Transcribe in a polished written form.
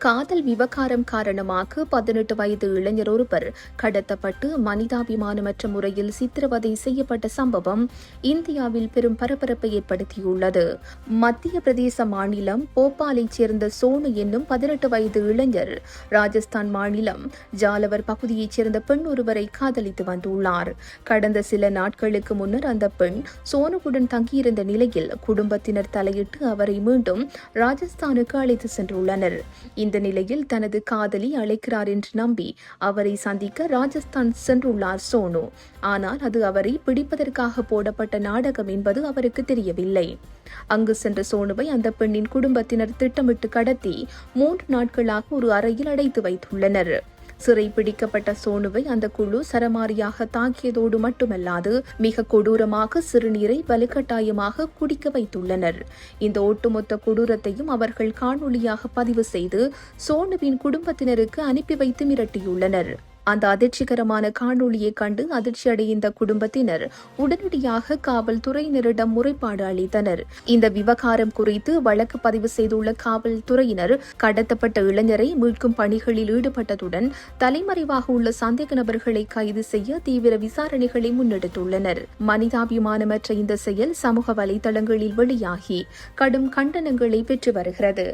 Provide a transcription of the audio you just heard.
காதல் விவகாரம் காரணமாக 18 வயது இளைஞர் ஒருவர் கடத்தப்பட்டு மனிதாபிமானமற்ற முறையில் சித்திரவதை செய்யப்பட்ட சம்பவம் இந்தியாவில் பெரும் பரபரப்பை ஏற்படுத்தியுள்ளது. மத்திய பிரதேச மாநிலம் போபாலைச் சேர்ந்த சோனு என்னும் 18 வயது இளைஞர் ராஜஸ்தான் மாநிலம் ஜாலவர் பகுதியைச் சேர்ந்த பெண் ஒருவரை காதலித்து வந்துள்ளார். கடந்த சில நாட்களுக்கு முன்னர் அந்த பெண் சோனுவுடன் தங்கியிருந்த நிலையில் குடும்பத்தினர் தலையிட்டு அவரை மீண்டும் ராஜஸ்தானுக்கு அழைத்து சென்றுள்ளனர். இந்த நிலையில் தனது காதலி அழைக்கிறார் என்று நம்பி அவரை சந்திக்க ராஜஸ்தான் சென்றுள்ளார் சோனு. ஆனால் அது அவரை பிடிப்பதற்காக போடப்பட்ட நாடகம் என்பது அவருக்கு தெரியவில்லை. அங்கு சென்ற சோனுவை அந்த பெண்ணின் குடும்பத்தினர் திட்டமிட்டு கடத்தி 3 நாட்களாக ஒரு அறையில் அடைத்து வைத்துள்ளனர். சிறை பிடிக்கப்பட்ட சோனுவை அந்த குழு சரமாரியாக தாக்கியதோடு மட்டுமல்லாது மிக கொடூரமாக சிறுநீரை வலுக்கட்டாயமாக குடிக்க வைத்துள்ளனர். இந்த ஒட்டுமொத்த கொடூரத்தையும் அவர்கள் காணொலியாக பதிவு செய்து சோனுவின் குடும்பத்தினருக்கு அனுப்பி வைத்து மிரட்டியுள்ளனர். அந்த அதிர்ச்சிகரமான காணொலியை கண்டு அதிர்ச்சியடைந்த குடும்பத்தினர் உடனடியாக காவல்துறையினரிடம் முறைப்பாடு அளித்தனர். இந்த விவகாரம் குறித்து வழக்கு பதிவு செய்துள்ள காவல்துறையினர் கடத்தப்பட்ட இளைஞரை மீட்கும் பணிகளில் ஈடுபட்டதுடன் தலைமறைவாக உள்ள சந்தேக நபர்களை கைது செய்ய தீவிர விசாரணைகளை முன்னெடுத்துள்ளனர். மனிதாபிமானமற்ற இந்த செயல் சமூக வலைதளங்களில் வெளியாகி கடும் கண்டனங்களை பெற்று வருகிறது.